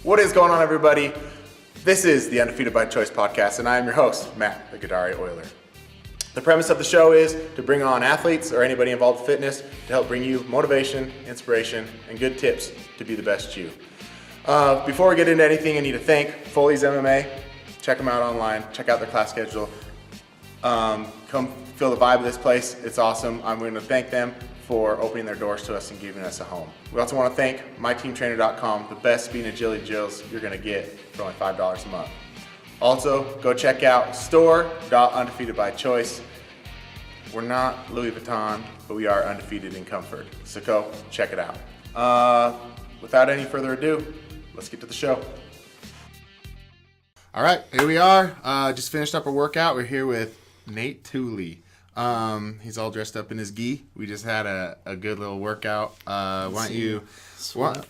What is going on, everybody? This is the Undefeated by Choice podcast, and I am your host, Matt, the Gadari Oiler. The premise of the show is to bring on athletes or anybody involved in fitness to help bring you motivation, inspiration, and good tips to be the best you. Before we get into anything, I need to thank Foley's MMA. Check them out online. Check out their class schedule. Come feel the vibe of this place. It's awesome. I'm going to thank them for opening their doors to us and giving us a home. We also want to thank myteamtrainer.com, the best speed and agility drills you're going to get for only $5 a month. Also, go check out store.undefeatedbychoice. We're not Louis Vuitton, but we are undefeated in comfort. So go check it out. Without any further ado, let's get to the show. All right, here we are. Just finished up a workout. We're here with Nate Tooley. He's all dressed up in his gi. We just had a good little workout. Why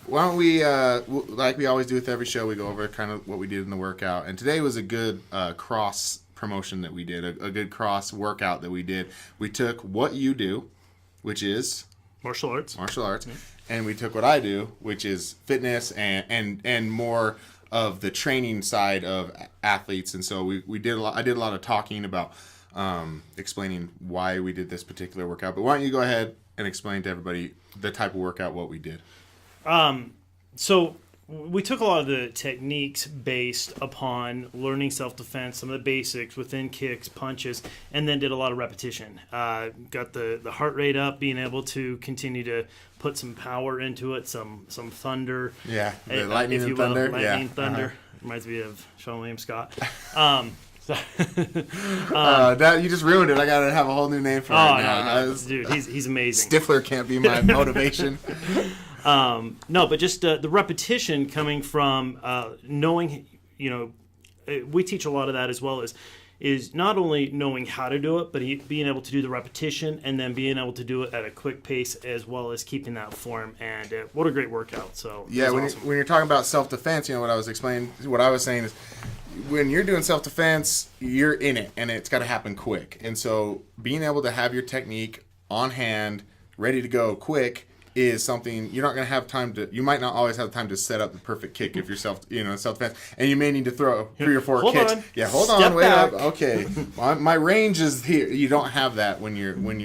don't we, like we always do with every show, we go over kind of what we did in the workout. And today was a good cross promotion that we did, a good cross workout that we did. We took what you do, which is martial arts, yeah. And we took what I do, which is fitness and more of the training side of athletes. And so I did a lot of talking about explaining why we did this particular workout. But why don't you go ahead and explain to everybody the type of workout, what we did. So we took a lot of the techniques based upon learning self-defense, some of the basics within kicks, punches, and then did a lot of repetition. Got the heart rate up, being able to continue to put some power into it, some thunder. Yeah, the lightning and thunder. Thunder. Reminds me of Sean William Scott. That you just ruined it. I gotta have a whole new name for it now. No. Dude, he's amazing. Stifler can't be my motivation. No, but just the repetition coming from knowing, we teach a lot of that as well is not only knowing how to do it, but being able to do the repetition and then being able to do it at a quick pace as well as keeping that form. And what a great workout. So yeah, when you're talking about self-defense, what I was saying is when you're doing self-defense, you're in it and it's got to happen quick. And so being able to have your technique on hand, ready to go quick, is something you're not going to have time to. You might not always have time to set up the perfect kick if you're self-defense, and you may need to throw 3 or 4 kicks. Yeah, hold on, wait up. Okay, my range is here. You don't have that when you're it's hold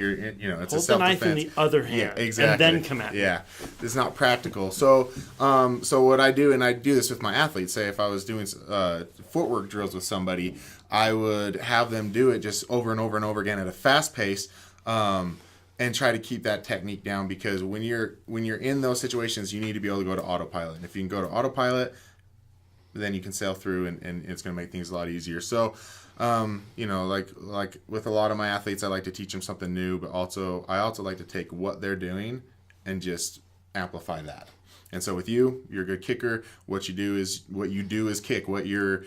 a self-defense. Hold the knife in the other hand, yeah, exactly, and then come at me. Yeah, it's not practical. So what I do, and I do this with my athletes. Say if I was doing footwork drills with somebody, I would have them do it just over and over and over again at a fast pace. And try to keep that technique down, because when you're in those situations, you need to be able to go to autopilot. And if you can go to autopilot, then you can sail through, and it's going to make things a lot easier. So, like with a lot of my athletes, I like to teach them something new, but I also like to take what they're doing and just amplify that. And so with you're a good kicker. What you do is kick. What your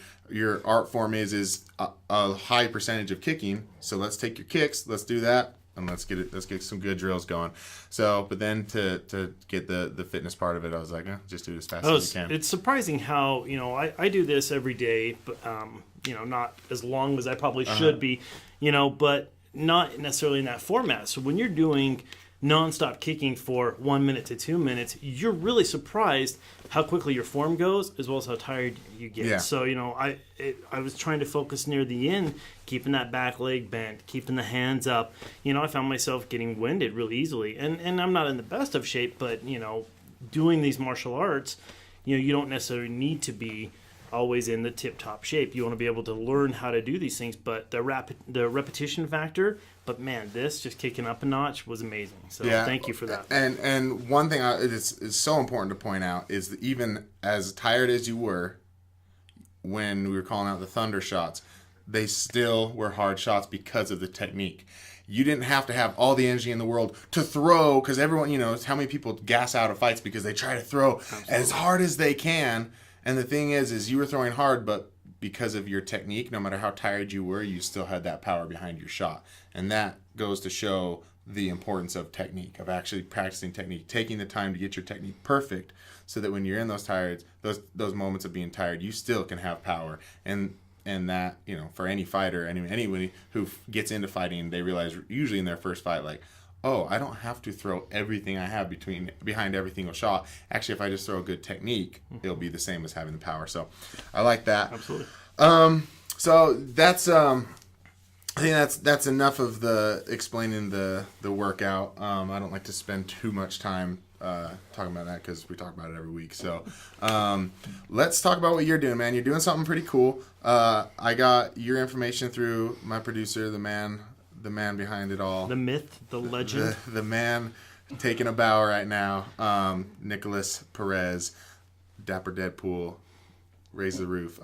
art form is a high percentage of kicking. So let's take your kicks. Let's do that. And let's get some good drills going. So, but then to get the fitness part of it, I was like, just do it as fast as you can. It's surprising how, I do this every day, but, not as long as I probably should be, but not necessarily in that format. So when you're doing nonstop kicking for 1 minute to 2 minutes, you're really surprised how quickly your form goes, as well as how tired you get. Yeah. So, I was trying to focus near the end, keeping that back leg bent, keeping the hands up. I found myself getting winded really easily. And I'm not in the best of shape, but, doing these martial arts, you don't necessarily need to be always in the tip-top shape. You want to be able to learn how to do these things, but the repetition factor. But man, this just kicking up a notch was amazing. So Thank you for that. And one thing it's so important to point out is that even as tired as you were when we were calling out the thunder shots, they still were hard shots because of the technique. You didn't have to have all the energy in the world to throw, because everyone, how many people gas out of fights because they try to throw as hard as they can. And the thing is you were throwing hard, but because of your technique, no matter how tired you were, you still had that power behind your shot. And that goes to show the importance of technique, of actually practicing technique, taking the time to get your technique perfect, so that when you're in those those moments of being tired, you still can have power. And that, for any fighter, anybody who gets into fighting, they realize usually in their first fight, like, oh, I don't have to throw everything I have behind every single shot. Actually, if I just throw a good technique, it'll be the same as having the power. So I like that. Absolutely. So that's I think that's enough of the explaining the workout. I don't like to spend too much time talking about that because we talk about it every week. So let's talk about what you're doing, man. You're doing something pretty cool. I got your information through my producer, the man behind it all, The myth, the legend, the man taking a bow right now, Nicholas Perez, Dapper Deadpool. Raise the roof.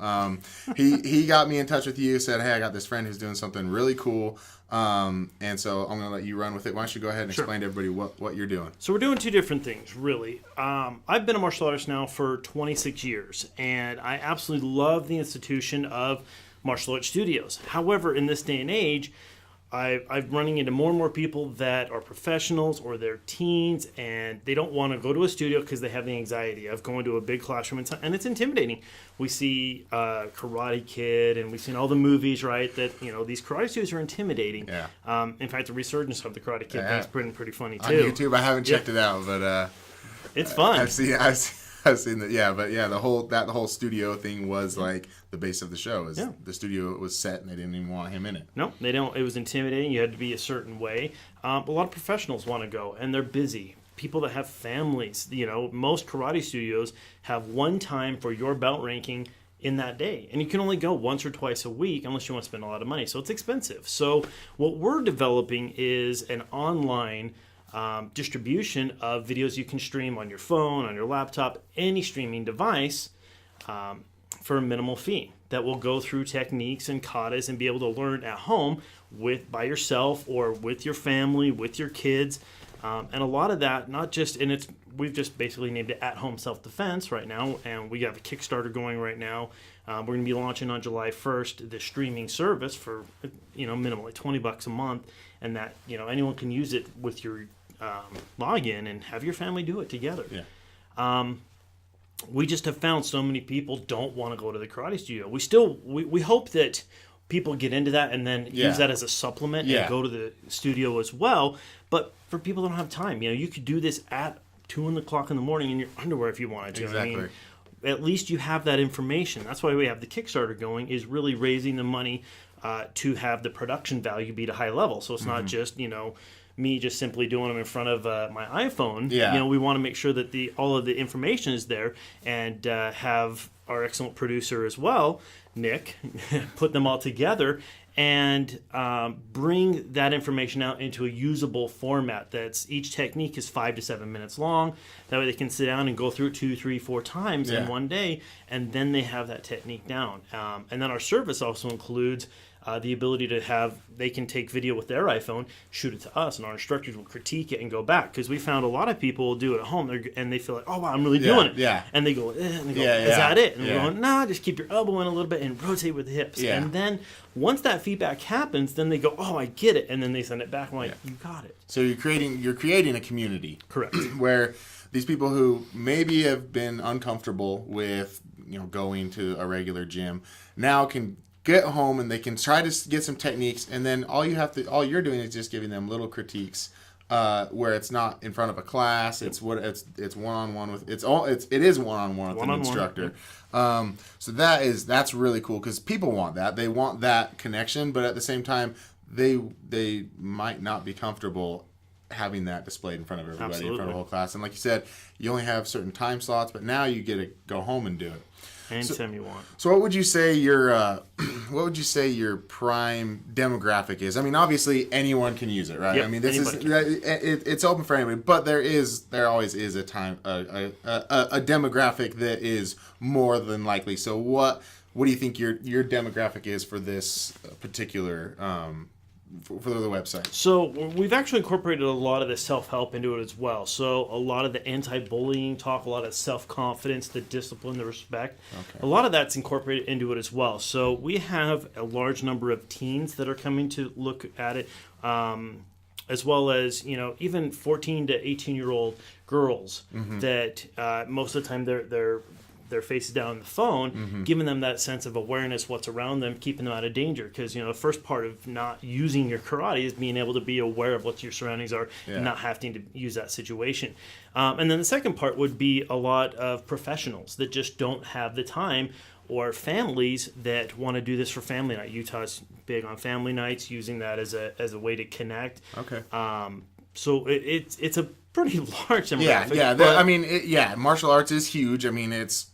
He got me in touch with you, said, hey, I got this friend who's doing something really cool. And so I'm going to let you run with it. Why don't you go ahead and explain to everybody what you're doing? So we're doing two different things, really. I've been a martial artist now for 26 years, and I absolutely love the institution of martial arts studios. However, in this day and age, I'm running into more and more people that are professionals or they're teens, and they don't want to go to a studio because they have the anxiety of going to a big classroom, and it's intimidating. We see Karate Kid, and we've seen all the movies, right, that, these karate studios are intimidating. Yeah. In fact, the resurgence of the Karate Kid thing's pretty funny, too. On YouTube, I haven't checked it out, but... it's fun. I've seen that, yeah, but yeah, the whole studio thing was like the base of the show. The studio was set and they didn't even want him in it. No, they don't. It was intimidating. You had to be a certain way. A lot of professionals want to go, and they're busy. People that have families, most karate studios have one time for your belt ranking in that day, and you can only go once or twice a week unless you want to spend a lot of money. So it's expensive. So what we're developing is an online distribution of videos you can stream on your phone, on your laptop, any streaming device for a minimal fee that will go through techniques and katas and be able to learn at home by yourself or with your family, with your kids. And a lot of that, we've just basically named it At-Home Self-Defense right now, and we have a Kickstarter going right now. We're going to be launching on July 1st the streaming service for minimally $20 a month, and that anyone can use it with your login and have your family do it together. Yeah. We just have found so many people don't want to go to the karate studio. We hope that people get into that and then use that as a supplement and go to the studio as well. But for people that don't have time, you could do this at 2 o'clock in the morning in your underwear if you wanted to. Exactly. I mean, at least you have that information. That's why we have the Kickstarter going, is really raising the money to have the production value be at a high level. So it's not just, me just simply doing them in front of my iPhone. Yeah. We want to make sure that all of the information is there, and have our excellent producer as well, Nick, put them all together and bring that information out into a usable format. Each technique is 5 to 7 minutes long. That way they can sit down and go through it 2, 3, 4 times in one day, and then they have that technique down. And then our service also includes the ability they can take video with their iPhone, shoot it to us, and our instructors will critique it and go back. Because we found a lot of people do it at home, and they feel like, oh, wow, I'm really doing it. Yeah. And they go, is that it? And we're going, nah, just keep your elbow in a little bit and rotate with the hips. Yeah. And then once that feedback happens, then they go, oh, I get it. And then they send it back. I'm like, you got it. So you're creating a community. Correct. Where these people who maybe have been uncomfortable with going to a regular gym now can get home and they can try to get some techniques, and then all you're doing is just giving them little critiques where it's not in front of a class. It's one-on-one with it is one-on-one with an instructor. So that's really cool because people want that. They want that connection, but at the same time they might not be comfortable having that displayed in front of everybody. Absolutely. In front of the whole class. And like you said, you only have certain time slots, but now you get to go home and do it. Anytime you want. So what would you say your prime demographic is? I mean, obviously anyone can use it, right? Yep, I mean, it's open for anybody, but there always is a demographic that is more than likely. So what do you think your demographic is for this particular for the website? So we've actually incorporated a lot of the self-help into it as well. So a lot of the anti-bullying talk, a lot of self-confidence, the discipline, the respect. Okay. A lot of that's incorporated into it as well. So we have a large number of teens that are coming to look at it, as well as even 14 to 18-year-old girls that most of the time they're their faces down on the phone, giving them that sense of awareness, what's around them, keeping them out of danger. Because, the first part of not using your karate is being able to be aware of what your surroundings are and not having to use that situation. And then the second part would be a lot of professionals that just don't have the time, or families that want to do this for family night. Utah's big on family nights, using that as a way to connect. Okay. So it's a pretty large demographic. Martial arts is huge. I mean, it's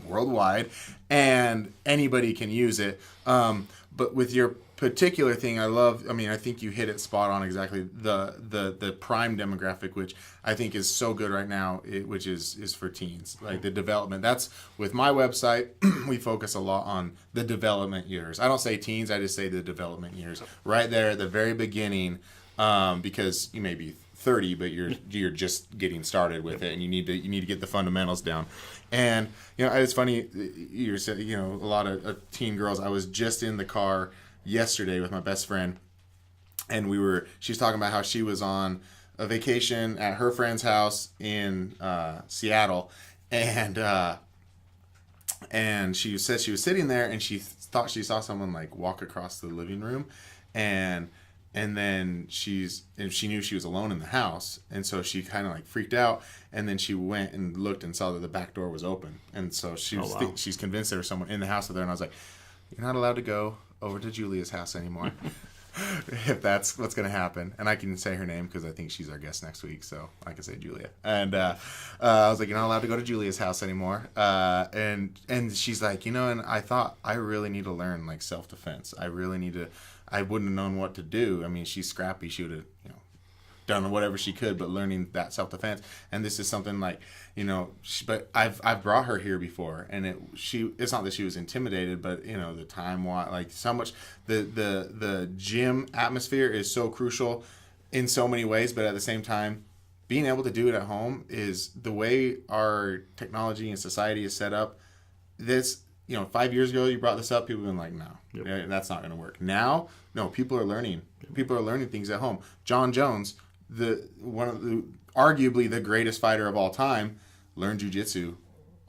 worldwide, and anybody can use it. But with your particular thing, I think you hit it spot on exactly. The prime demographic, which I think is so good right now, which is for teens, like the development. That's with my website. We focus a lot on the development years. I don't say teens, I just say the development years. Right there at the very beginning, because you may be 30, but you're just getting started with it, and you need to get the fundamentals down. And it's funny, you said a lot of teen girls. I was just in the car yesterday with my best friend, and she was talking about how she was on a vacation at her friend's house in Seattle, and she said she was sitting there and she thought she saw someone like walk across the living room, and then she knew she was alone in the house, and so she kind of like freaked out, and then she went and looked and saw that the back door was open, and so she's convinced there was someone in the house with her, and I was like, you're not allowed to go over to Julia's house anymore. If that's what's going to happen. And I can say her name because I think she's our guest next week, so I can say Julia. And I was like, you're not allowed to go to Julia's house anymore. And she's like, and I thought, I really need to learn like self-defense. I wouldn't have known what to do. I mean, she's scrappy. She would have, done whatever she could, but learning that self-defense. And this is something like, but I've brought her here before, and it's not that she was intimidated, but the time, like so much, the gym atmosphere is so crucial in so many ways, but at the same time, being able to do it at home is the way our technology and society is set up. This, 5 years ago, you brought this up, people have been like, no, that's not going to work. Now, no, people are learning. People are learning things at home. John Jones, arguably the greatest fighter of all time, learned jiu-jitsu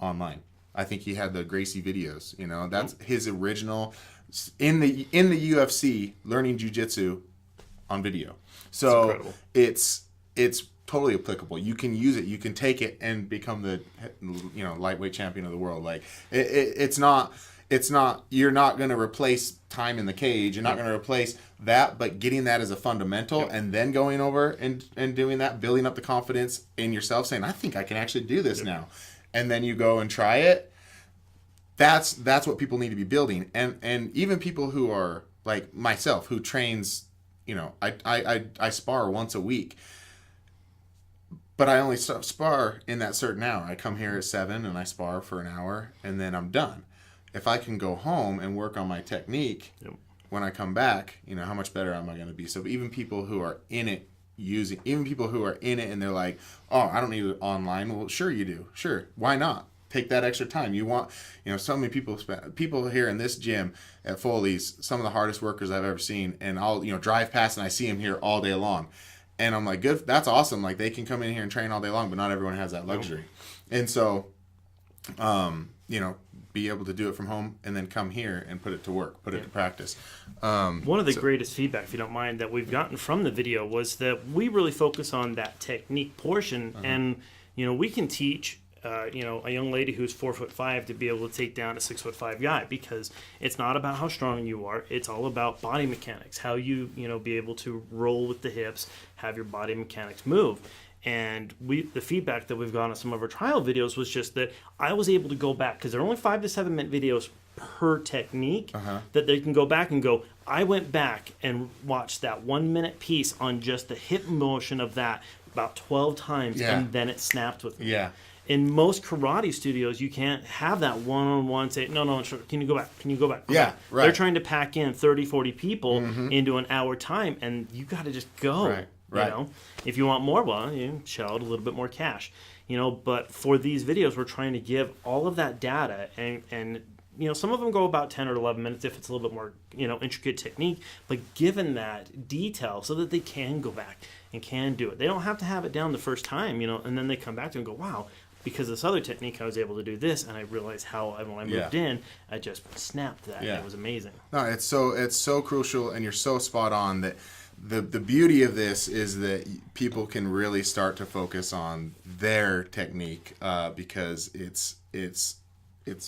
online. I think he had the Gracie videos. That's his original in the UFC, learning jiu-jitsu on video. So it's totally applicable. You can use it. You can take it and become the lightweight champion of the world. Like it's not. You're not going to replace time in the cage. You're not going to replace that, but getting that as a fundamental, and then going over and doing that, building up the confidence in yourself, saying, I think I can actually do this now. And then you go and try it. That's what people need to be building. And even people who are like myself, who trains, I spar once a week, but I only spar in that certain hour. I come here at 7 and I spar for an hour, and then I'm done. If I can go home and work on my technique when I come back, how much better am I going to be? So even people who are in it and they're like, oh, I don't need it online. Well, sure you do. Sure. Why not? Take that extra time. You want, so many people here in this gym at Foley's, some of the hardest workers I've ever seen. And I'll, drive past and I see them here all day long. And I'm like, good. That's awesome. Like they can come in here and train all day long, but not everyone has that luxury. And so, be able to do it from home and then come here and put it to work, put it to practice. One of the greatest feedback, if you don't mind, that we've gotten from the video was that we really focus on that technique portion. And, we can teach, a young lady who's 4'5" to be able to take down a 6'5" guy, because it's not about how strong you are. It's all about body mechanics, how you, be able to roll with the hips, have your body mechanics move. And the feedback that we've gotten on some of our trial videos was just that I was able to go back, because they're only 5 to 7 minute videos per technique, that they can go back and go, I went back and watched that 1 minute piece on just the hip motion of that about 12 times, and then it snapped with me. Yeah. In most karate studios, you can't have that one-on-one say, no, can you go back? Can you go back? Yeah, right. They're trying to pack in 30, 40 people into an hour time, and you got to just go. Right. If you want more, well, you shell out a little bit more cash. But for these videos, we're trying to give all of that data, and some of them go about 10 or 11 minutes if it's a little bit more, intricate technique, but given that detail so that they can go back and can do it. They don't have to have it down the first time, and then they come back to it and go, wow, because this other technique I was able to do this, and I realized how when I moved in, I just snapped that. Yeah. It was amazing. No, it's so crucial, and you're so spot on that. The beauty of this is that people can really start to focus on their technique because it's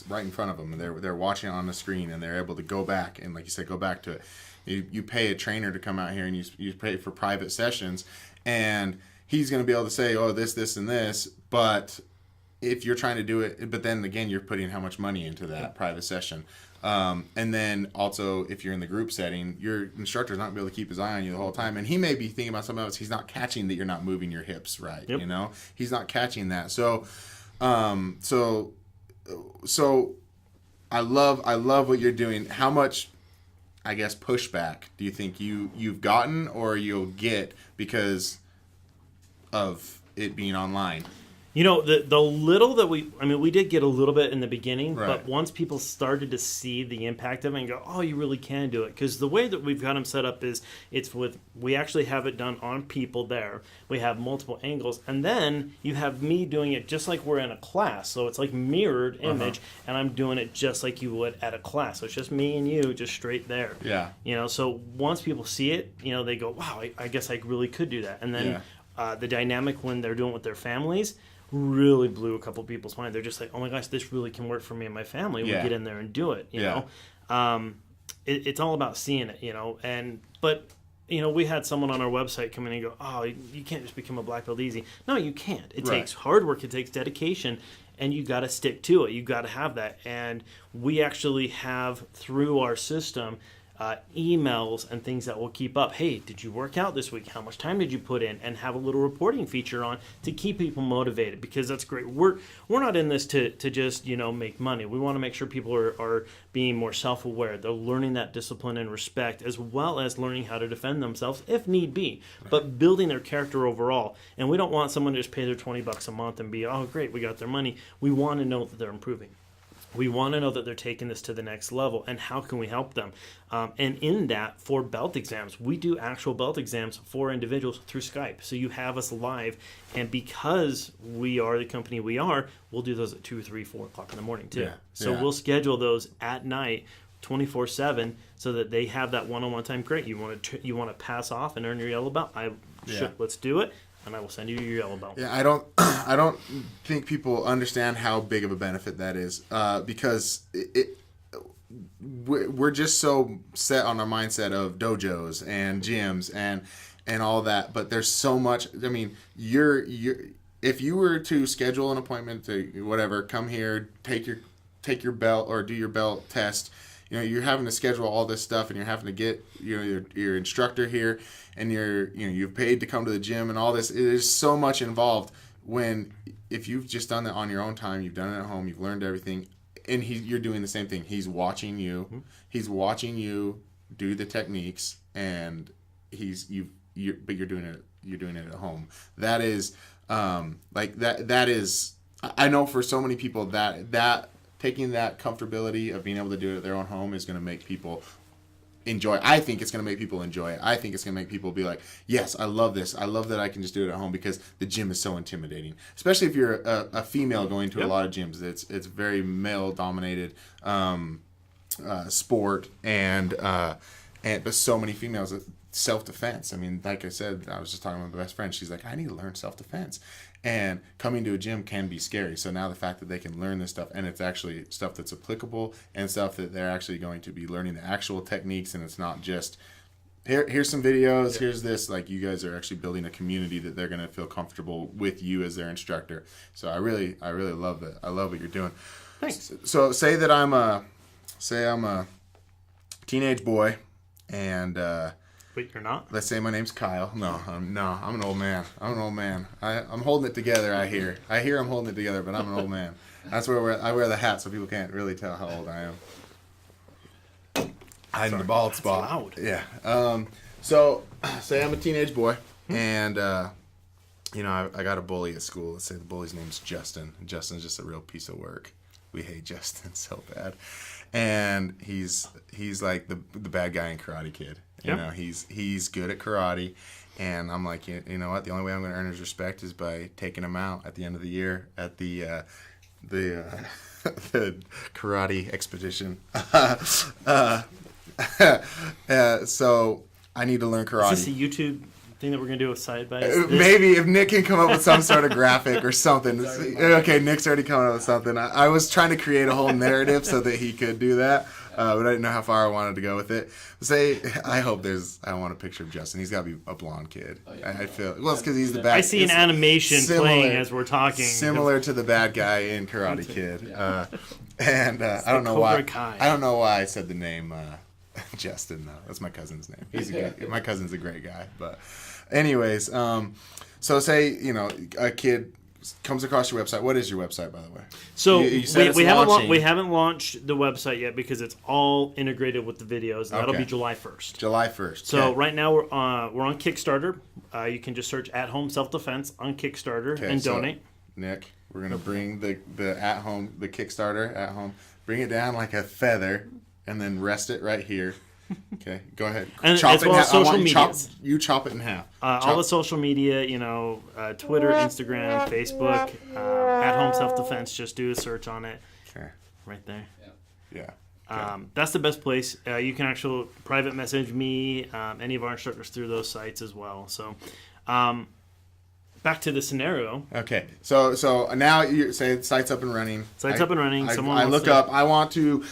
right in front of them, and they're watching it on the screen, and they're able to go back and, like you said, go back to it. You pay a trainer to come out here, and you pay for private sessions, and he's going to be able to say, oh, this and this, but if you're trying to do it, but then again, you're putting how much money into that private session. And then also, if you're in the group setting, your instructor's not going to be able to keep his eye on you the whole time. And he may be thinking about something else. He's not catching that you're not moving your hips right. Yep. You know, he's not catching that. So I love what you're doing. How much, I guess, pushback do you think you've gotten or you'll get because of it being online? You know, the little that we did get a little bit in the beginning, right. But once people started to see the impact of it and go, oh, you really can do it. Because the way that we've got them set up is we actually have it done on people there. We have multiple angles. And then you have me doing it just like we're in a class. So it's like mirrored image, and I'm doing it just like you would at a class. So it's just me and you just straight there. Yeah. You know, so once people see it, you know, they go, wow, I guess I really could do that. And then the dynamic when they're doing it with their families really blew a couple people's mind. They're just like, oh my gosh, this really can work for me and my family. We get in there and do it, you know. It's all about seeing it, you know. But you know, we had someone on our website come in and go, oh, you can't just become a black belt easy. No, you can't. It takes hard work. It takes dedication, and you got to stick to it. You got to have that. And we actually have, through our system, emails and things that will keep up. Hey, did you work out this week? How much time did you put in? And have a little reporting feature on to keep people motivated, because that's great. We're not in this to just, you know, make money. We want to make sure people are being more self-aware. They're learning that discipline and respect, as well as learning how to defend themselves if need be, but building their character overall. And we don't want someone to just pay their $20 a month and be, oh, great, we got their money. We want to know that they're improving. We want to know that they're taking this to the next level, and how can we help them? And in that, for belt exams, we do actual belt exams for individuals through Skype. So you have us live, and because we are the company we are, we'll do those at 2, 3, 4 o'clock in the morning too. So we'll schedule those at night, 24/7, so that they have that one-on-one time. Great, you want to pass off and earn your yellow belt? Let's do it. And I will send you your yellow belt. Yeah, I don't think people understand how big of a benefit that is, because we're just so set on our mindset of dojos and gyms and all that. But there's so much. I mean, you're if you were to schedule an appointment to whatever, come here, take your belt or do your belt test. You know, you're having to schedule all this stuff, and you're having to get your instructor here, and you've paid to come to the gym and all this. There's so much involved. If you've just done it on your own time, you've done it at home, you've learned everything, and you're doing the same thing. He's watching you. Mm-hmm. He's watching you do the techniques, and but you're doing it at home. That is that is, I know for so many people that taking that comfortability of being able to do it at their own home is going to make people enjoy it. I think it's going to make people enjoy it. I think it's going to make people be like, yes, I love this. I love that I can just do it at home, because the gym is so intimidating, especially if you're a female going to a lot of gyms. It's very male dominated sport, and but so many females. Self-defense. I mean, like I said, I was just talking with my best friend. She's like, I need to learn self-defense. And coming to a gym can be scary. So now the fact that they can learn this stuff, and it's actually stuff that's applicable, and stuff that they're actually going to be learning the actual techniques, and it's not just, here's some videos, here's this. Like, you guys are actually building a community that they're going to feel comfortable with you as their instructor. So I really love that. I love what you're doing. Thanks. So say that I'm a teenage boy, and But you're not? Let's say my name's Kyle. No, I'm an old man. I'm holding it together, I hear. I'm holding it together, but I'm an old man. That's where I wear the hat, so people can't really tell how old I am. Hiding the bald spot. Loud. Yeah. So, say I'm a teenage boy, and, I got a bully at school. Let's say the bully's name's Justin. Justin's just a real piece of work. We hate Justin so bad. And he's like the bad guy in Karate Kid. You know, he's good at karate, And I'm like, you know what? The only way I'm going to earn his respect is by taking him out at the end of the year at the the karate expedition. So I need to learn karate. Is this a YouTube thing that we're gonna do with side by? Maybe if Nick can come up with some sort of graphic or something. Okay, Nick's already coming up with something. I was trying to create a whole narrative so that he could do that, but I didn't know how far I wanted to go with it. I want a picture of Justin. He's got to be a blonde kid. Oh, yeah. I feel it's because he's the bad. I see an animation playing as we're talking, similar to the bad guy in Karate Kid. I don't know why. I don't know why I said the name Justin. No, that's my cousin's name. My cousin's a great guy, but. Anyways, so say, a kid comes across your website. What is your website, by the way? So we haven't launched the website yet because it's all integrated with the videos. And that'll be July 1st. July 1st. So right now we're on Kickstarter. You can just search At Home Self Defense on Kickstarter and donate. Nick, we're gonna bring the Kickstarter at home. Bring it down like a feather, and then rest it right here. Okay, go ahead. And as well as social media. You chop it in half. All the social media, Twitter, Instagram, Facebook, At Home Self Defense. Just do a search on it. Okay. Right there. Yeah. Okay. That's the best place. You can actually private message me, any of our instructors through those sites as well. So, back to the scenario. Okay, so now you say the site's up and running. Up and running. I look up. I want to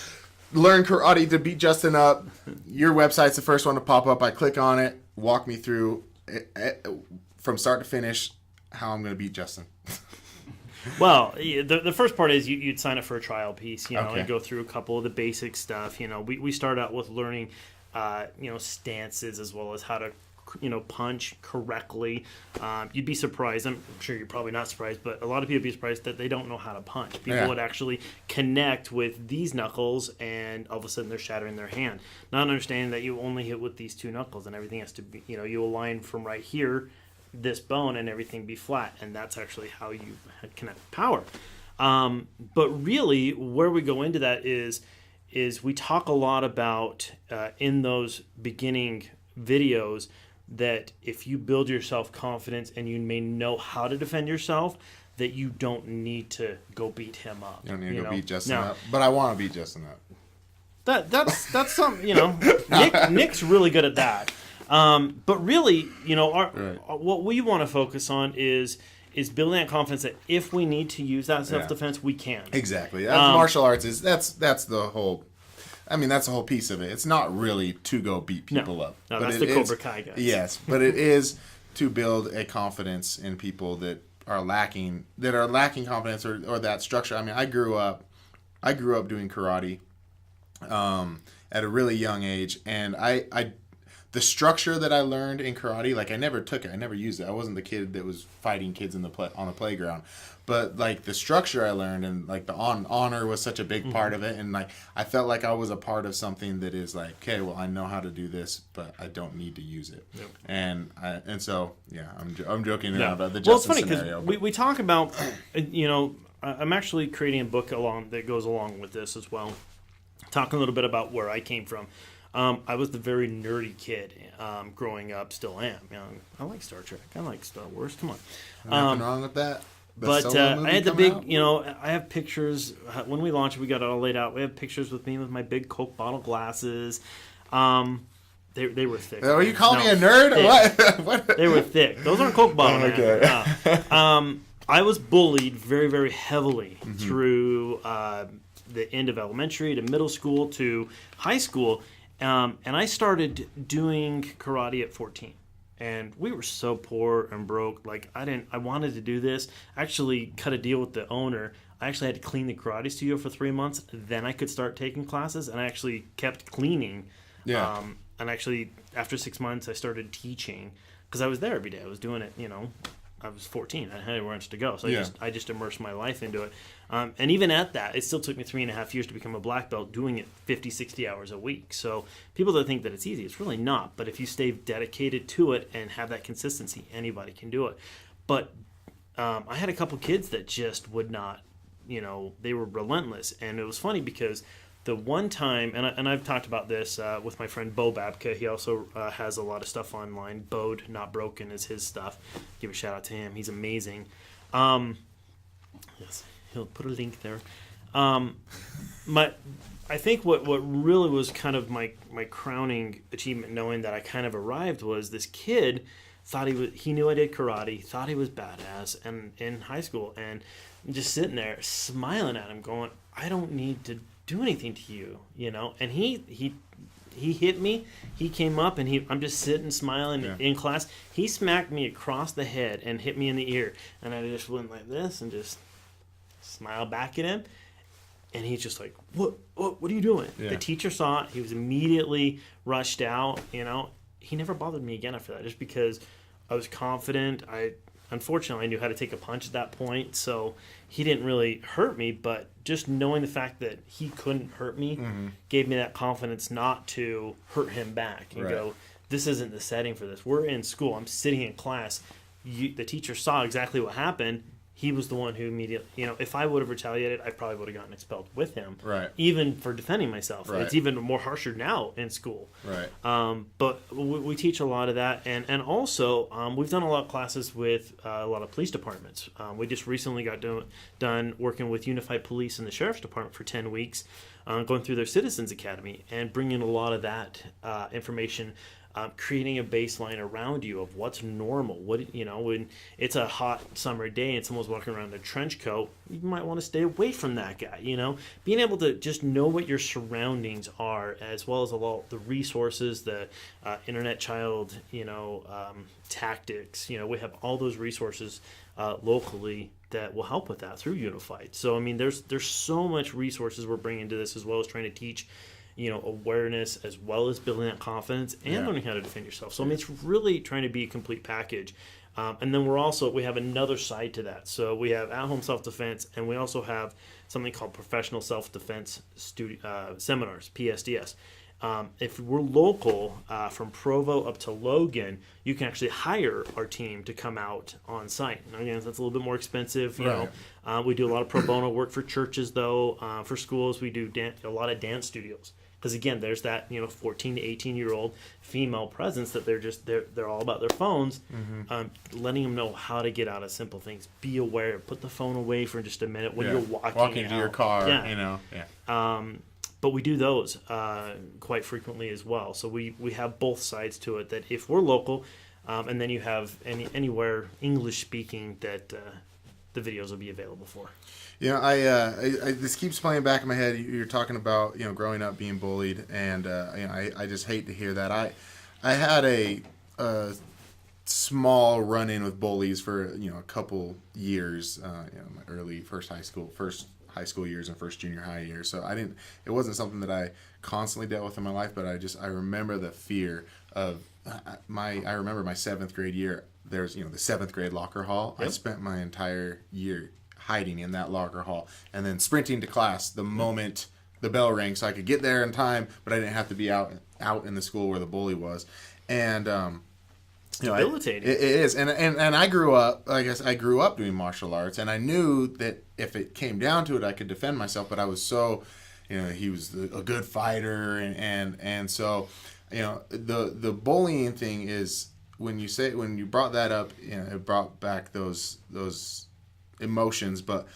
learn karate to beat Justin up. Your website's the first one to pop up. I click on it. Walk me through from start to finish how I'm going to beat Justin. Well, the first part is you'd sign up for a trial piece, okay. and go through a couple of the basic stuff. We start out with learning, stances as well as how to, punch correctly. You'd be surprised. I'm sure you're probably not surprised, but a lot of people would be surprised that they don't know how to punch. People would actually connect with these knuckles, and all of a sudden they're shattering their hand. Not understanding that you only hit with these two knuckles, and everything has to be, you align from right here, this bone, and everything be flat, and that's actually how you connect power. But really, where we go into that is we talk a lot about in those beginning videos that if you build your self-confidence and you may know how to defend yourself, that you don't need to go beat him up. You don't need to go beat Justin up. But I want to beat Justin up. That's something, Nick's really good at that. But really, what we want to focus on is building that confidence that if we need to use that self-defense, we can. Exactly. Martial arts that's the whole. I mean, that's the whole piece of it. It's not really to go beat people up. No, that's the Cobra Kai guys. Yes, but it is to build a confidence in people that are lacking confidence or that structure. I mean, I grew up doing karate at a really young age, and the structure that I learned in karate, like I never took it, I never used it. I wasn't the kid that was fighting kids on the playground, but like the structure I learned and like the honor was such a big part of it, and like I felt like I was a part of something that is like, okay, well I know how to do this, but I don't need to use it. Yep. And so I'm joking about the Justin scenario. Well, it's funny because we talk about I'm actually creating a book that goes along with this as well, talking a little bit about where I came from. I was the very nerdy kid growing up, still am. I like Star Trek. I like Star Wars. Come on. Nothing wrong with that. But I had the big, I have pictures. When we launched, we got it all laid out. We have pictures with me with my big Coke bottle glasses. They were thick. Are you calling me a nerd? What? They were thick. Those aren't Coke bottles. Okay. I was bullied very, very heavily through the end of elementary to middle school to high school. And I started doing karate at 14. And we were so poor and broke. Like, I wanted to do this. I actually cut a deal with the owner. I actually had to clean the karate studio for 3 months. Then I could start taking classes. And I actually kept cleaning. Yeah. And actually, after 6 months, I started teaching. Because I was there every day. I was doing it, I was 14. I had anywhere else to go. So I just immersed my life into it. And even at that, it still took me 3.5 years to become a black belt, doing it 50, 60 hours a week. So people that think that it's easy, it's really not. But if you stay dedicated to it and have that consistency, anybody can do it. But I had a couple kids that just would not, they were relentless. And it was funny because the one time, and I've talked about this with my friend Bo Babka. He also has a lot of stuff online. Bowed, Not Broken is his stuff. Give a shout out to him. He's amazing. Yes, he'll put a link there. I think what really was kind of my crowning achievement, knowing that I kind of arrived, was this kid thought he knew I did karate, thought he was badass, and in high school, and just sitting there smiling at him, going, I don't need to do anything to you, you know. And he hit me. He came up, and I'm just sitting smiling in class. He smacked me across the head and hit me in the ear, and I just went like this and just smiled back at him. And he's just like, what are you doing? Yeah. The teacher saw it. He was immediately rushed out, you know. He never bothered me again after that, just because I was confident. Unfortunately, I knew how to take a punch at that point, so he didn't really hurt me. But just knowing the fact that he couldn't hurt me gave me that confidence not to hurt him back and go, this isn't the setting for this. We're in school. I'm sitting in class. The teacher saw exactly what happened. He was the one who immediately, you know, if I would have retaliated, I probably would have gotten expelled with him. Right. Even for defending myself. Right. It's even more harsher now in school. Right. But we teach a lot of that. And also, we've done a lot of classes with a lot of police departments. We just recently got done working with Unified Police and the Sheriff's Department for 10 weeks, going through their Citizens Academy and bringing a lot of that information, creating a baseline around you of what's normal. What, you know, when it's a hot summer day and someone's walking around in a trench coat, you might want to stay away from that guy. You know, being able to just know what your surroundings are, as well as a lot the resources, the internet child, you know, tactics. You know, we have all those resources locally that will help with that through Unified. So I mean, there's so much resources we're bringing to this, as well as trying to teach, you know, awareness, as well as building that confidence and learning how to defend yourself. So I mean, it's really trying to be a complete package. And then we have another side to that. So we have at-home self-defense, and we also have something called professional self-defense seminars, PSDS. If we're local, from Provo up to Logan, you can actually hire our team to come out on site. Now, again, that's a little bit more expensive. You know, we do a lot of pro bono work for churches, though. For schools, we do a lot of dance studios. Because again, there's that, you know, 14 to 18-year-old female presence that they're all about their phones. Letting them know how to get out of simple things. Be aware. Put the phone away for just a minute when you're walking to your car. You know. But we do those quite frequently as well. So we have both sides to it. That if we're local, and then you have anywhere English speaking, that the videos will be available for. You know, I this keeps playing back in my head. You're talking about, you know, growing up being bullied, and you know, I just hate to hear that. I had a small run-in with bullies for, you know, a couple years. You know, my early first high school years and first junior high years. So it wasn't something that I constantly dealt with in my life, but I remember the fear of I remember my 7th grade year. There's, you know, the 7th grade locker hall. Yep. I spent my entire year hiding in that locker hall and then sprinting to class the moment the bell rang, so I could get there in time, but I didn't have to be out in the school where the bully was. And you know, debilitating. It is, and I grew up. I guess I grew up doing martial arts, and I knew that if it came down to it, I could defend myself. But I was so, you know, he was a good fighter, and so, you know, the bullying thing is when you brought that up, you know, it brought back those emotions. But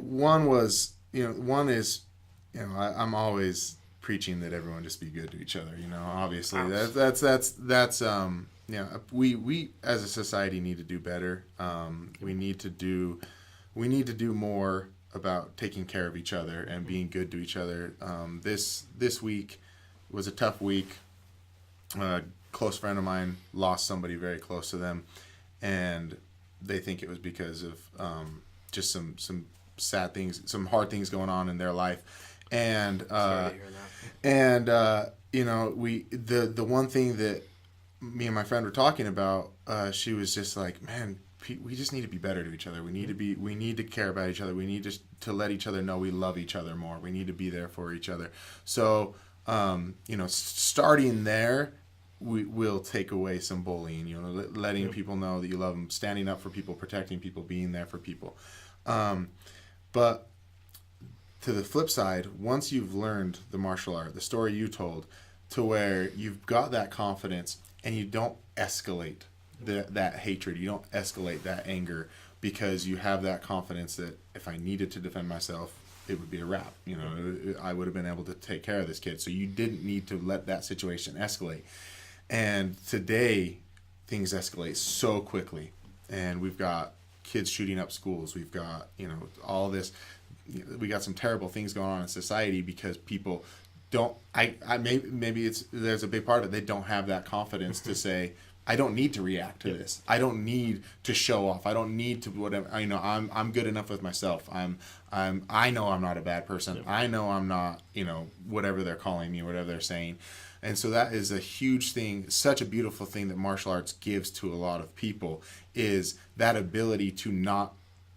one is, you know, I'm always preaching that everyone just be good to each other. You know, obviously that's you know, we as a society need to do better. We need to do more about taking care of each other and being good to each other. This week was a tough week. A close friend of mine lost somebody very close to them, and they think it was because of just some sad things, some hard things going on in their life. And you know, the one thing that me and my friend were talking about, she was just like, man, we just need to be better to each other. We need to care about each other. We need to let each other know we love each other more. We need to be there for each other. So you know, starting there, will take away some bullying. You know, letting people know that you love them, standing up for people, protecting people, being there for people. But to the flip side, once you've learned the martial art, the story you told, to where you've got that confidence and you don't escalate that hatred, you don't escalate that anger, because you have that confidence that if I needed to defend myself, it would be a wrap. You know, I would have been able to take care of this kid. So you didn't need to let that situation escalate. And today, things escalate so quickly. And we've got kids shooting up schools. We've got, all this. We got some terrible things going on in society because people don't. Maybe there's a big part of it. They don't have that confidence to say, I don't need to react to this. I don't need to show off. I don't need to whatever. I'm good enough with myself. I know I'm not a bad person. Yep. I know I'm not, whatever they're calling me, whatever they're saying. And so that is a huge thing, such a beautiful thing that martial arts gives to a lot of people, is that ability to not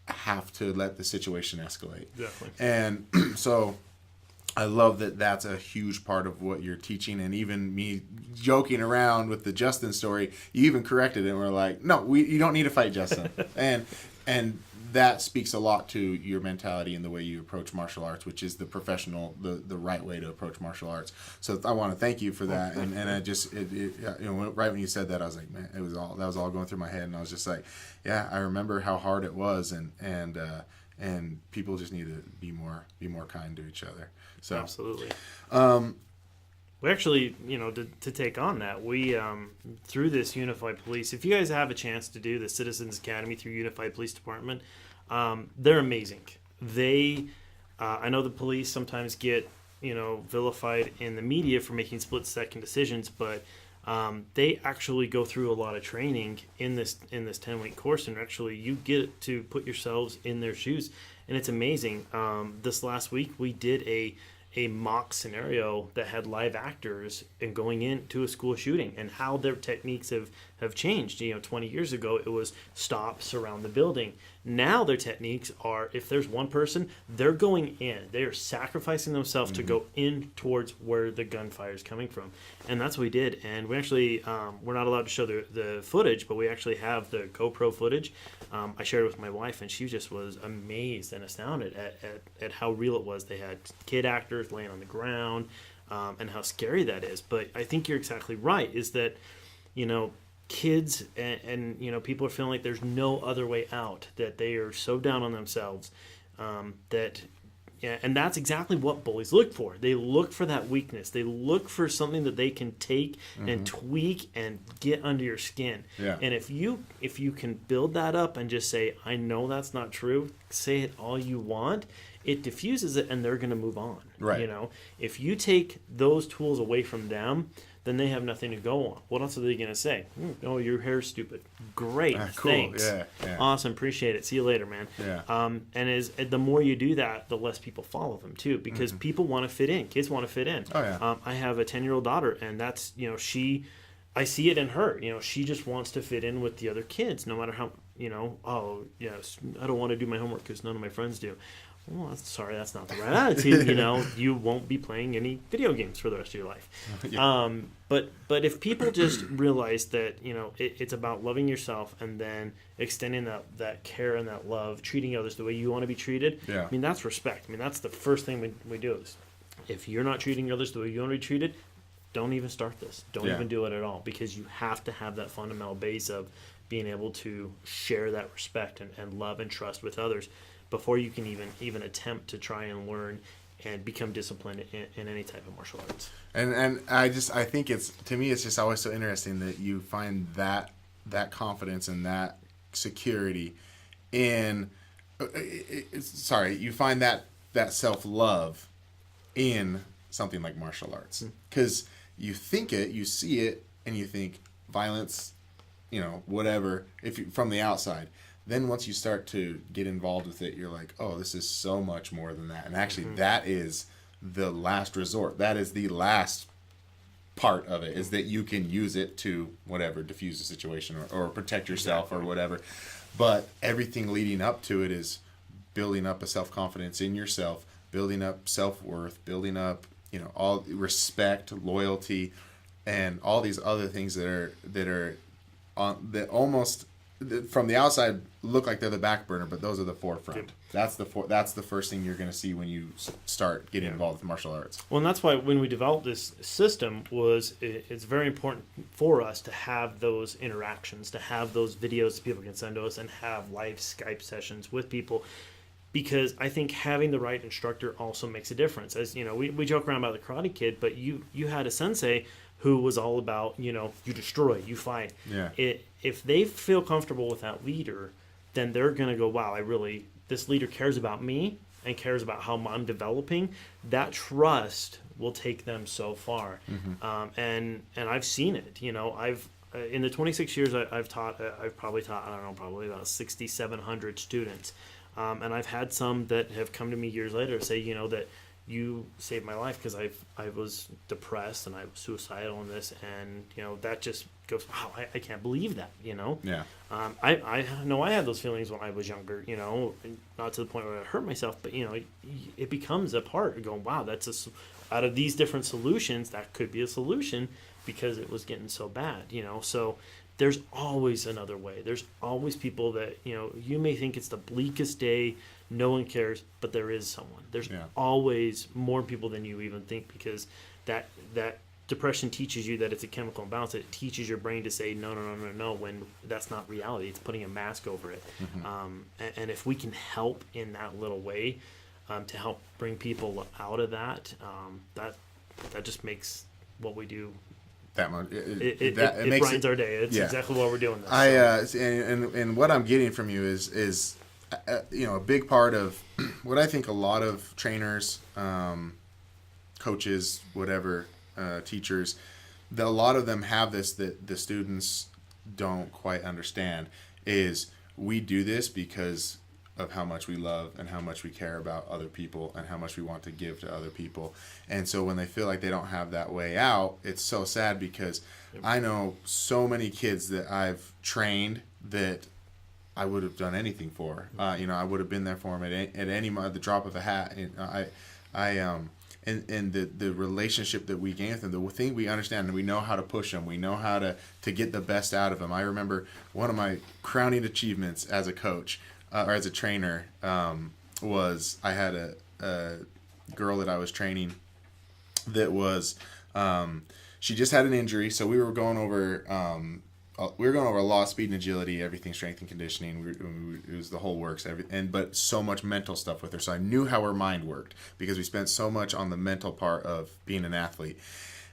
have to let the situation escalate. Definitely. And so I love that that's a huge part of what you're teaching. And even me joking around with the Justin story, you even corrected it and we're like, no, you don't need to fight Justin. and that speaks a lot to your mentality and the way you approach martial arts, which is the professional, the right way to approach martial arts. So I want to thank you for that. And I just, right when you said that, I was like, man, that was all going through my head. And I was just like, yeah, I remember how hard it was. And people just need to be more kind to each other. So absolutely. We actually, to take on that, we through this Unified Police. If you guys have a chance to do the Citizens Academy through Unified Police Department, they're amazing. I know the police sometimes get vilified in the media for making split-second decisions, but they actually go through a lot of training in this 10-week course, and actually you get to put yourselves in their shoes, and it's amazing. This last week we did a mock scenario that had live actors and going into a school shooting and how their techniques have changed. 20 years ago it was stop, surround the building. Now their techniques are, if there's one person, they're going in. They're sacrificing themselves to go in towards where the gunfire is coming from. And that's what we did. And we actually, we're not allowed to show the footage, but we actually have the GoPro footage. I shared it with my wife, and she just was amazed and astounded at how real it was. They had kid actors laying on the ground, and how scary that is. But I think you're exactly right, is that, kids and people are feeling like there's no other way out, that they are so down on themselves, and that's exactly what bullies look for. They look for that weakness. They look for something that they can take and tweak and get under your skin. Yeah. And if you can build that up and just say, I know that's not true, say it all you want, it diffuses it and they're going to move on. Right. If you take those tools away from them, then they have nothing to go on. What else are they going to say? Oh, your hair's stupid. Great, cool. Thanks. Yeah. Awesome, appreciate it. See you later, man. Yeah. And the more you do that, the less people follow them too, because people want to fit in. Kids want to fit in. Oh yeah. I have a 10-year-old daughter, and that's I see it in her. She just wants to fit in with the other kids, no matter how. Oh yes, I don't want to do my homework because none of my friends do. Well, sorry, that's not the right attitude. You won't be playing any video games for the rest of your life. Yeah. But if people just realize that it's about loving yourself and then extending that care and that love, treating others the way you want to be treated. Yeah. I mean, that's respect. I mean, that's the first thing we do. Is if you're not treating others the way you want to be treated, don't even start this. Don't even do it at all, because you have to have that fundamental base of being able to share that respect and love and trust with others before you can even attempt to try and learn and become disciplined in any type of martial arts. And I think it's just always so interesting that you find that confidence and that security in you find that self-love in something like martial arts, because you think it, you see it, and you think violence, whatever, from the outside. Then once you start to get involved with it, you're like, oh, this is so much more than that. And actually, that is the last resort. That is the last part of it, is that you can use it to whatever, diffuse a situation or protect yourself or whatever. But everything leading up to it is building up a self-confidence in yourself, building up self-worth, building up, all respect, loyalty, and all these other things that almost from the outside look like they're the back burner, but those are the forefront. That's the first thing you're going to see when you start getting involved with martial arts. Well, and that's why when we developed this system, it's very important for us to have those interactions, to have those videos people can send to us, and have live Skype sessions with people. Because I think having the right instructor also makes a difference. As you know, we joke around about the Karate Kid, but you had a sensei who was all about, you destroy, you fight. Yeah. If they feel comfortable with that leader, then they're going to go, wow, this leader cares about me and cares about how I'm developing. That trust will take them so far. Mm-hmm. And I've seen it. I've in the 26 years I've taught, I've probably taught, probably about 6,700 students. And I've had some that have come to me years later say, that you saved my life because I was depressed and I was suicidal in this, and that just goes, wow, I can't believe that. Yeah. I know I had those feelings when I was younger, not to the point where I hurt myself, but it becomes a part of going, wow, out of these different solutions, that could be a solution because it was getting so bad. So there's always another way. There's always people that, you may think it's the bleakest day, no one cares, but there is someone. There's always more people than you even think, because that depression teaches you that it's a chemical imbalance. It teaches your brain to say, no, when that's not reality. It's putting a mask over it. Mm-hmm. And if we can help in that little way to help bring people out of that, that just makes what we do that much. It makes brightens our day. It's exactly what we're doing. And what I'm getting from you is a big part of what I think a lot of trainers, coaches, whatever, teachers, a lot of them have this that the students don't quite understand, is we do this because of how much we love and how much we care about other people and how much we want to give to other people. And so when they feel like they don't have that way out, it's so sad, because I know so many kids that I've trained that I would have done anything for. I would have been there for them at the drop of a hat. And the relationship that we gain with them, the thing we understand, and we know how to push them, we know how to get the best out of them. I remember one of my crowning achievements as a coach or as a trainer was I had a girl that I was training that was she just had an injury, so we were going over a lot of speed and agility, everything, strength and conditioning. It was the whole works, but so much mental stuff with her. So I knew how her mind worked because we spent so much on the mental part of being an athlete.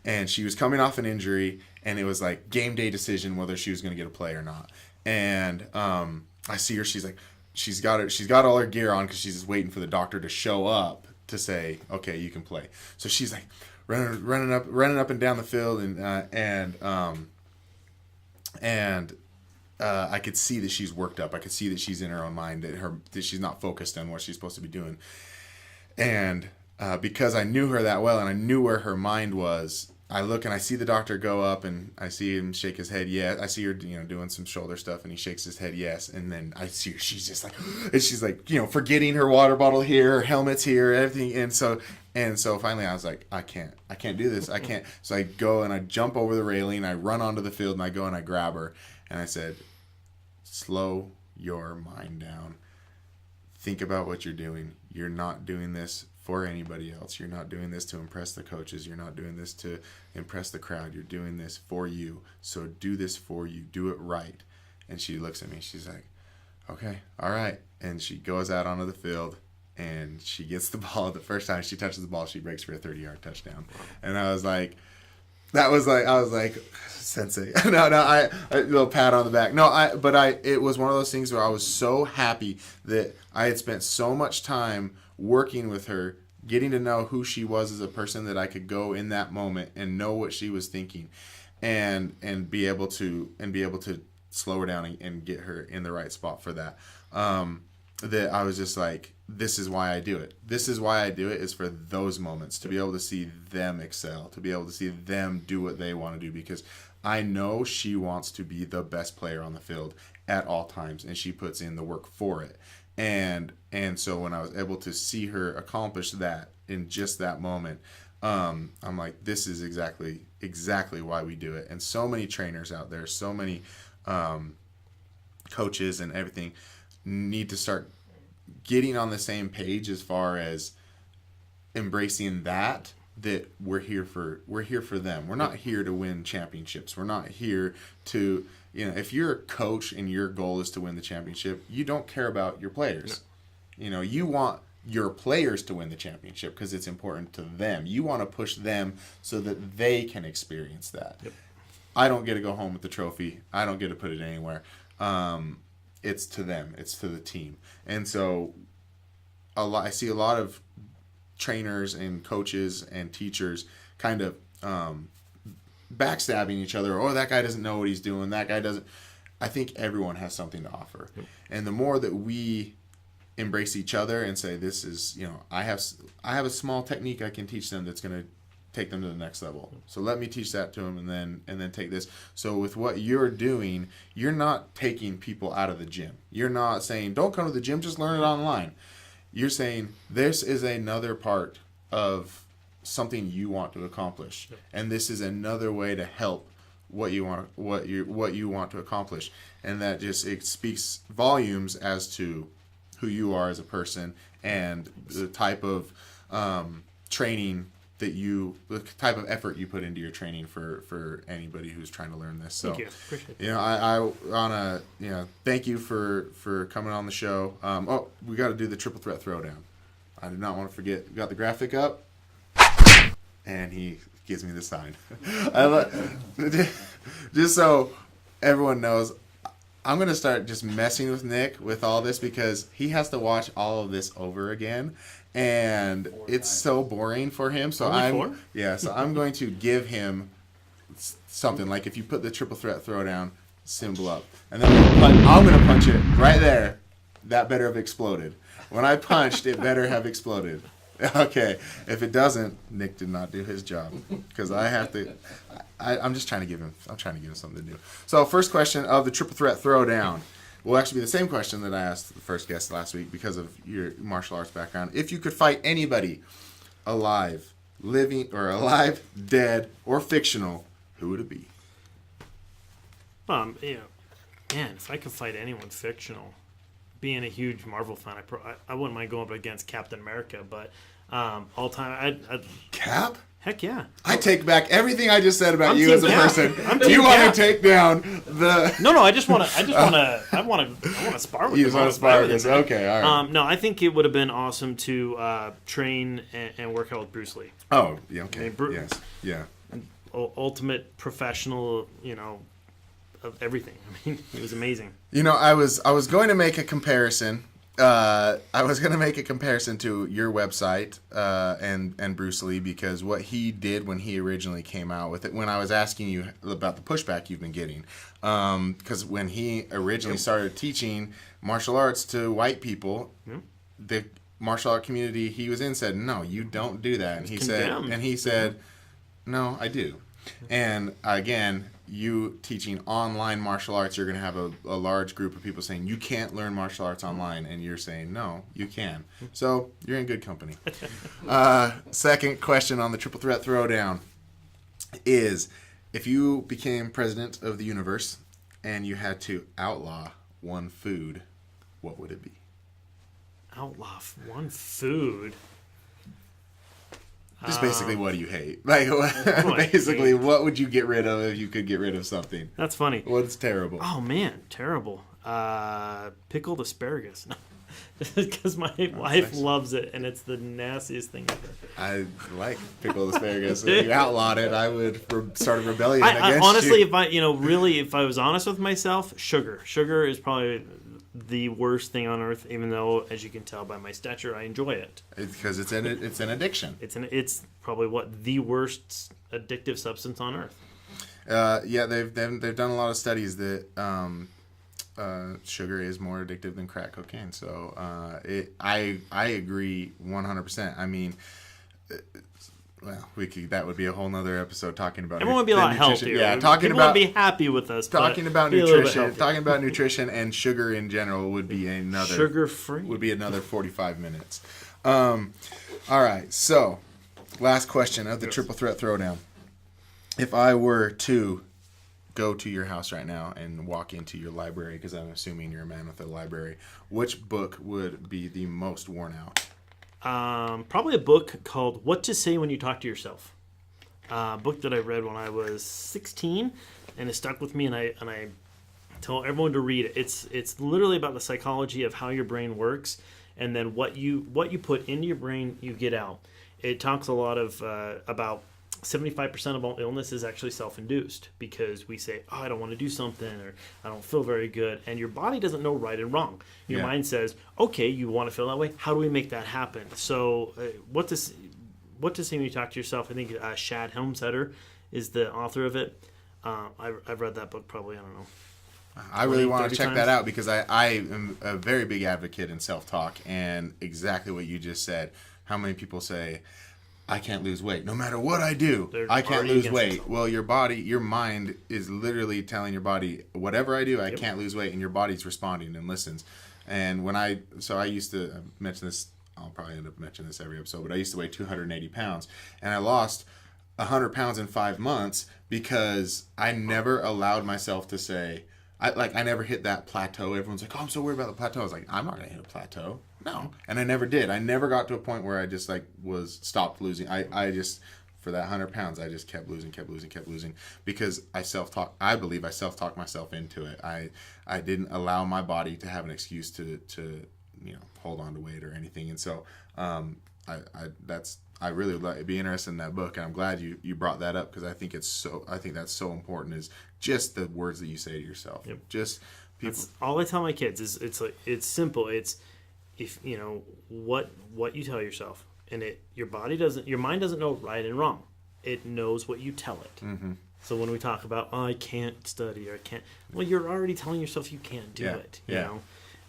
And she was coming off an injury, and it was like game day decision whether she was going to get a play or not. And I see her. She's like, she's got all her gear on because she's just waiting for the doctor to show up to say, okay, you can play. So she's like running up and down the field, and I could see that she's worked up. I could see that she's in her own mind, that she's not focused on what she's supposed to be doing. And because I knew her that well and I knew where her mind was, I look and I see the doctor go up and I see him shake his head yes. I see her doing some shoulder stuff, and he shakes his head yes. And then I see her, she's just like, and she's like, forgetting her water bottle here, her helmet's here, everything. And so finally I was like, I can't do this. I can't. So I go and I jump over the railing, I run onto the field, and I go and I grab her, and I said, slow your mind down. Think about what you're doing. You're not doing this for anybody else. You're not doing this to impress the coaches. You're not doing this to impress the crowd. You're doing this for you. So do this for you. Do it right. And she looks at me. She's like, okay, all right. And she goes out onto the field, and she gets the ball. The first time she touches the ball, she breaks for a 30-yard touchdown. And I was like, sensei. No, a little pat on the back. It was one of those things where I was so happy that I had spent so much time working with her, getting to know who she was as a person, that I could go in that moment and know what she was thinking, and be able to slow her down and get her in the right spot for that. That I was just like, this is why I do it. This is why I do it, is for those moments, to be able to see them excel, to be able to see them do what they want to do, because I know she wants to be the best player on the field at all times, and she puts in the work for it. And so when I was able to see her accomplish that in just that moment, I'm like, this is exactly why we do it. And so many trainers out there, so many coaches and everything need to start getting on the same page as far as embracing that we're here for them. We're not here to win championships. We're not here to, if you're a coach and your goal is to win the championship, you don't care about your players. No. You want your players to win the championship because it's important to them. You want to push them so that they can experience that. Yep. I don't get to go home with the trophy. I don't get to put it anywhere. It's to them. It's to the team. And so I see a lot of trainers and coaches and teachers kind of backstabbing each other. Oh, that guy doesn't know what he's doing. That guy doesn't. I think everyone has something to offer. Yep. And the more that we embrace each other and say, this is, I have a small technique I can teach them that's going to take them to the next level. So let me teach that to them and then take this. So with what you're doing, you're not taking people out of the gym. You're not saying, don't come to the gym, just learn it online. You're saying this is another part of something you want to accomplish. And this is another way to help what you want to accomplish. And that it speaks volumes as to who you are as a person and the type of training the type of effort you put into your training for anybody who's trying to learn this. So, thank you. Appreciate it. I want to, thank you for coming on the show. We got to do the triple threat throwdown. I did not want to forget. We got the graphic up, and he gives me the sign. Just so everyone knows, I'm going to start just messing with Nick with all this because he has to watch all of this over again. And it's so boring for him. So I'm going to give him something like if you put the triple threat throwdown symbol up, and then I'm going to punch it right there. That better have exploded. When I punched, it better have exploded. Okay. If it doesn't, Nick did not do his job because I have to. I'm just trying to give him. I'm trying to give him something to do. So first question of the triple threat throwdown will actually be the same question that I asked the first guest last week because of your martial arts background. If you could fight anybody, alive, living, dead, or fictional, who would it be? Man, if I could fight anyone fictional, being a huge Marvel fan, I wouldn't mind going up against Captain America, but all time, I'd Cap? Heck yeah! I take back everything I just said about you as a person. You want to take down the? No. I want to spar with you. You just want to spar with this? Okay, all right. No, I think it would have been awesome to train and work out with Bruce Lee. Oh, yeah. Okay. Yes. Yeah. Ultimate professional, of everything. I mean, it was amazing. I was going to make a comparison. To your website and Bruce Lee because what he did when he originally came out with it, when I was asking you about the pushback you've been getting, because when he originally started teaching martial arts to white people, the martial art community he was in said, no, you don't do that. And he said, no, I do. And again, you teaching online martial arts, you're going to have a large group of people saying you can't learn martial arts online, and you're saying no, you can. So you're in good company. Second question on the triple threat throwdown is, if you became president of the universe and you had to outlaw one food, what would it be? Outlaw one food? Just basically, what do you hate? Like, basically, what would you get rid of if you could get rid of something? That's funny. What's terrible? Oh, man, terrible. Pickled asparagus. Because my wife loves it, and it's the nastiest thing ever. I like pickled asparagus. If you outlawed it, I would start a rebellion against honestly, you. if I was honest with myself, sugar. Sugar is probably the worst thing on earth, even though, as you can tell by my stature, I enjoy it. Because it's an addiction. It's probably the worst addictive substance on earth. Yeah, they've done a lot of studies that sugar is more addictive than crack cocaine. So I agree 100%. I mean, that would be a whole nother episode talking about. Everyone would be a lot healthier. Yeah, People would be happy with us. Talking about nutrition, and sugar in general would be another sugar-free. Would be another 45 minutes. All right, so last question of the triple threat throwdown. If I were to go to your house right now and walk into your library, because I'm assuming you're a man with a library, which book would be the most worn out? Probably a book called What to Say When You Talk to Yourself. A book that I read when I was 16, and it stuck with me, and I tell everyone to read it. It's literally about the psychology of how your brain works, and then what you put into your brain, you get out. It talks a lot of about 75% of all illness is actually self-induced, because we say, oh, I don't want to do something, or I don't feel very good, and your body doesn't know right and wrong. Your mind says, okay, you want to feel that way, how do we make that happen? So what to say when you talk to yourself, I think Shad Helmstetter is the author of it. I've read that book probably, I don't know, I really want to check that out, because I am a very big advocate in self-talk, and exactly what you just said. How many people say, I can't lose weight. No matter what I do, I can't lose weight. Well, your mind is literally telling your body, whatever I do, I can't lose weight, and your body's responding and listens. And I used to mention this, I'll probably end up mentioning this every episode, but I used to weigh 280 pounds, and I lost 100 pounds in 5 months because I never allowed myself to say, I never hit that plateau. Everyone's like, oh, I'm so worried about the plateau. I was like, I'm not going to hit a plateau. No. And I never did. I never got to a point where I just stopped losing. I just, for that 100 pounds, I just kept losing, because I believe I self-talked myself into it. I didn't allow my body to have an excuse to hold on to weight or anything. And so, I really would be interested in that book, and I'm glad you brought that up, because I think that's so important, is just the words that you say to yourself. Yep. Just people. That's all I tell my kids is it's simple. It's if what you tell yourself, and your mind doesn't know right and wrong. It knows what you tell it. Mm-hmm. So when we talk about, oh, I can't study, or I can't, well, you're already telling yourself you can't do it. You know.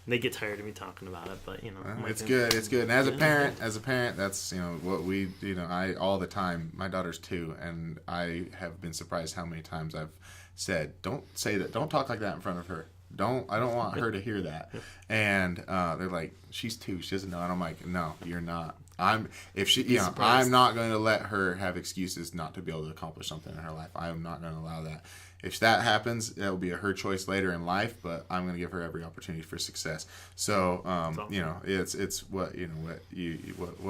And they get tired of me talking about it, but it's good. And as a parent, that's what we I all the time. My daughter's 2, and I have been surprised how many times I've said, "Don't say that. Don't talk like that in front of her. I don't want her to hear that." And they're like, "She's 2. She doesn't know." And I'm like, "No, you're not. I'm not going to let her have excuses not to be able to accomplish something in her life. I am not going to allow that. If that happens, that will be her choice later in life, but I'm going to give her every opportunity for success." So, it's what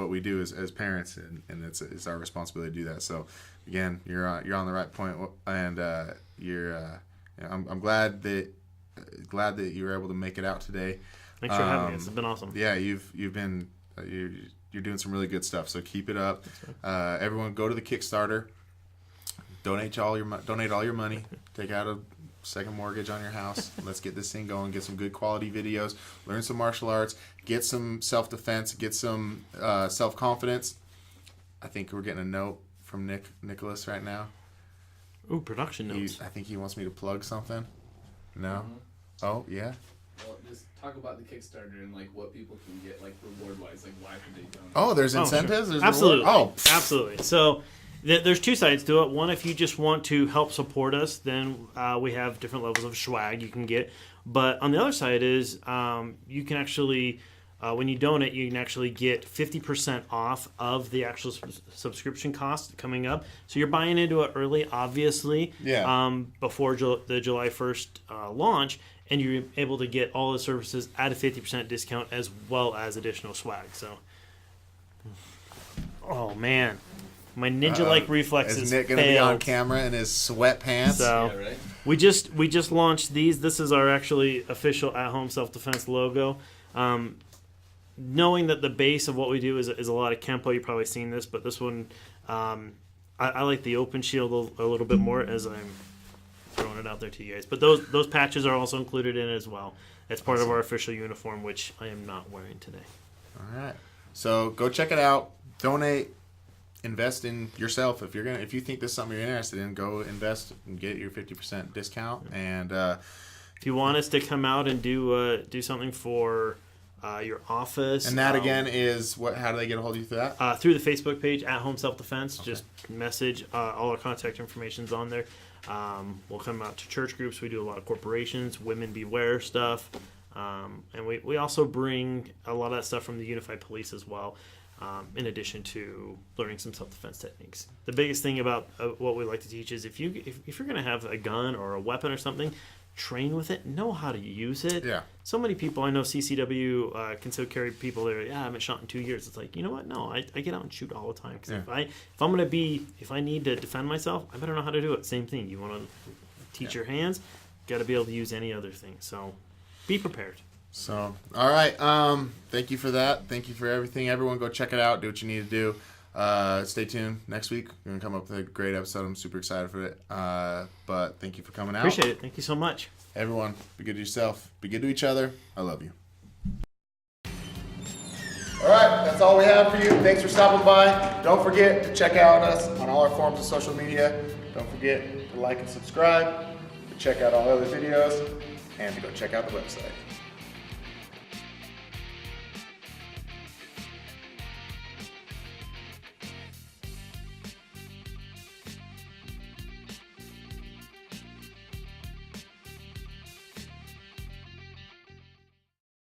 we do as parents, and it's our responsibility to do that. So, again, you're on the right point, and I'm glad that you were able to make it out today. Thanks for having me. It's been awesome. Yeah, you're doing some really good stuff. So keep it up. Everyone, go to the Kickstarter. Donate all your money. Take out a second mortgage on your house. Let's get this thing going. Get some good quality videos. Learn some martial arts. Get some self-defense. Get some self-confidence. I think we're getting a note from Nicholas right now. Ooh, production notes. I think he wants me to plug something. No? Mm-hmm. Oh, yeah? Well, just talk about the Kickstarter and what people can get reward-wise. Why could they donate? Oh, there's incentives? Sure. There's absolutely. Reward? Oh, absolutely. So there's 2 sides to it. One, if you just want to help support us, then we have different levels of swag you can get. But on the other side is you can actually, when you donate, you can actually get 50% off of the actual subscription cost coming up. So you're buying into it early, obviously, before the July 1st launch, and you're able to get all the services at a 50% discount as well as additional swag. So, oh, man. My ninja-like reflexes Is Nick going to be on camera in his sweatpants? So, yeah, right? we just launched these. This is our actually official at-home self-defense logo. Knowing that the base of what we do is a lot of Kempo, you've probably seen this, but this one, I like the open shield a little bit more, as I'm throwing it out there to you guys. But those patches are also included in it as well. It's part of our official uniform, which I am not wearing today. All right. So go check it out. Donate. Invest in yourself. If you think this is something you're interested in, go invest and get your 50% discount. And if you want us to come out and do something for your office, and that again is what? How do they get a hold of you through that? Through the Facebook page at Home Self Defense. Okay. Just message. All our contact information's on there. We'll come out to church groups. We do a lot of corporations, women beware stuff, and we also bring a lot of that stuff from the Unified Police as well. in addition to learning some self-defense techniques. The biggest thing about what we like to teach is if you're going to have a gun or a weapon or something, train with it, know how to use it. Yeah. So many people I know CCW can still carry people there. Yeah, I haven't shot in 2 years. It's like, you know what? No, I get out and shoot all the time. Because if I need to defend myself, I better know how to do it. Same thing. You want to teach your hands, got to be able to use any other thing. So be prepared. So, all right. Thank you for that. Thank you for everything. Everyone go check it out. Do what you need to do. Stay tuned. Next week, we're going to come up with a great episode. I'm super excited for it. But thank you for coming out. Appreciate it. Thank you so much. Everyone, be good to yourself. Be good to each other. I love you. All right. That's all we have for you. Thanks for stopping by. Don't forget to check out us on all our forms of social media. Don't forget to like and subscribe, to check out all other videos, and to go check out the website.